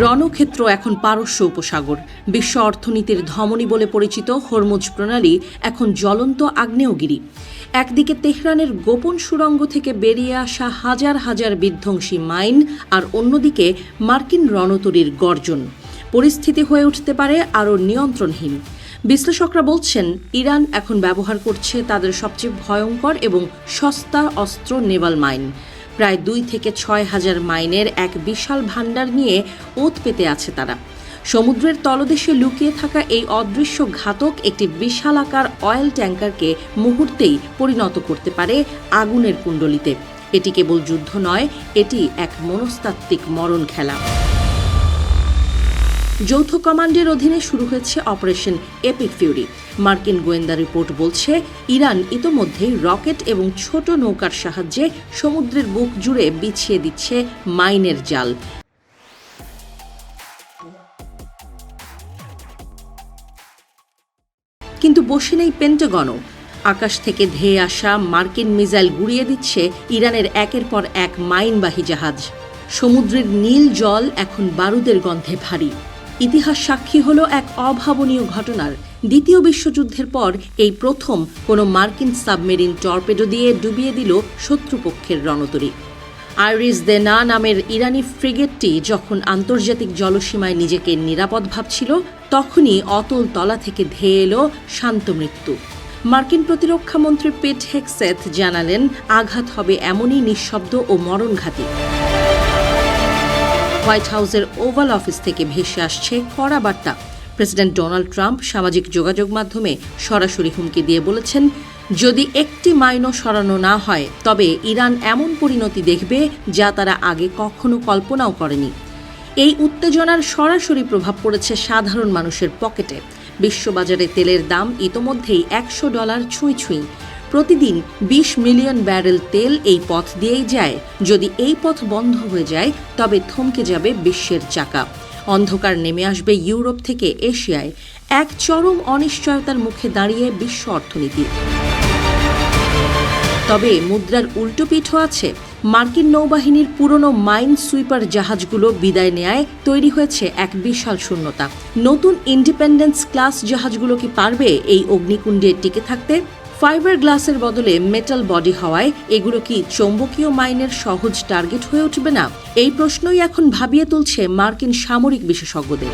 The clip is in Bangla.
রণক্ষেত্র এখন পারস্য উপসাগর। বিশ্ব অর্থনীতির ধমনী বলে পরিচিত হরমুজ প্রণালী এখন জ্বলন্ত আগ্নেয়গিরি। একদিকে তেহরানের গোপন সুড়ঙ্গ থেকে বেরিয়ে আসা হাজার হাজার বিধ্বংসী মাইন, আর অন্যদিকে মার্কিন রণতরীর গর্জন। পরিস্থিতি হয়ে উঠতে পারে আরও নিয়ন্ত্রণহীন। বিশ্লেষকরা বলছেন, ইরান এখন ব্যবহার করছে তাদের সবচেয়ে ভয়ঙ্কর এবং সস্তা অস্ত্র নেভাল মাইন। প্রায় 2 থেকে 6 হাজার মাইনের এক বিশাল ভাণ্ডার নিয়ে ওত পেতে আছে তারা। সমুদ্রের তলদেশে লুকিয়ে থাকা এই অদৃশ্য ঘাতক একটি বিশালাকার অয়েল ট্যাঙ্কারকে মুহূর্তেই পরিণত করতে পারে আগুনের কুণ্ডলিতে। এটি কেবল যুদ্ধ নয়, এটি এক মনস্তাত্ত্বিক মরণ খেলা। যৌথ কমান্ডের অধীনে শুরু হয়েছে অপারেশন এপিক ফিউরি। মার্কিন গোয়েন্দা রিপোর্ট বলছে, ইরান ইতোমধ্যেই রকেট এবং ছোট নৌকার সাহায্যে সমুদ্রের বুক জুড়ে বিছিয়ে দিচ্ছে মাইনের জাল। কিন্তু বসে নেই পেন্টাগনও। আকাশ থেকে ধেয়ে আসা মার্কিন মিসাইল গুড়িয়ে দিচ্ছে ইরানের একের পর এক মাইনবাহী জাহাজ। সমুদ্রের নীল জল এখন বারুদের গন্ধে ভারী। ইতিহাস সাক্ষী হল এক অভাবনীয় ঘটনার। দ্বিতীয় বিশ্বযুদ্ধের পর এই প্রথম কোনো মার্কিন সাবমেরিন টর্পেডো দিয়ে ডুবিয়ে দিল শত্রুপক্ষের রণতরী। আইরিস দেনা নামের ইরানি ফ্রিগেটটি যখন আন্তর্জাতিক জলসীমায় নিজেকে নিরাপদ ভাবছিল, তখনই অতল তলা থেকে ধেয়ে এলো শান্ত মৃত্যু। মার্কিন প্রতিরক্ষামন্ত্রী পেট হেগসেথ জানালেন, আঘাত হবে এমনই নিঃশব্দ ও মরণঘাতী। হোয়াইট হাউসের ওভাল অফিস থেকে ভেসে আসছে কড়া বার্তা। প্রেসিডেন্ট ডোনাল্ড ট্রাম্প সামাজিক যোগাযোগ মাধ্যমে সরাসরি হুমকি দিয়ে বলেছেন, যদি একটি মাইনও সরানো না হয় তবে ইরান এমন পরিণতি দেখবে যা তারা আগে কখনো কল্পনাও করেনি। এই উত্তেজনার সরাসরি প্রভাব পড়েছে সাধারণ মানুষের পকেটে। বিশ্ববাজারে তেলের দাম ইতোমধ্যেই $100 ছুঁই ছুঁই। প্রতিদিন 20 মিলিয়ন ব্যারেল তেল এই পথ দিয়েই যায়। যদি এই পথ বন্ধ হয়ে যায় তবে থমকে যাবে বিশ্বের চাকা। অন্ধকার নেমে আসবে ইউরোপ থেকে এশিয়ায়। এক চরম অনিশ্চয়তার মুখে দাঁড়িয়ে বিশ্ব অর্থনীতি। তবে মুদ্রার উল্টো পিঠও আছে। মার্কিন নৌবাহিনীর পুরনো মাইন সুইপার জাহাজগুলো বিদায় নেয়ায় তৈরি হয়েছে এক বিশাল শূন্যতা। নতুন ইন্ডিপেন্ডেন্স ক্লাস জাহাজগুলো কি পারবে এই অগ্নিকুণ্ডে টিকে থাকতে? ফাইবার গ্লাসের বদলে মেটাল বডি হওয়ায় এগুলো কি চৌম্বকীয় মাইনের সহজ টার্গেট হয়ে উঠবে না? এই প্রশ্নই এখন ভাবিয়ে তুলছে মার্কিন সামরিক বিশেষজ্ঞদের।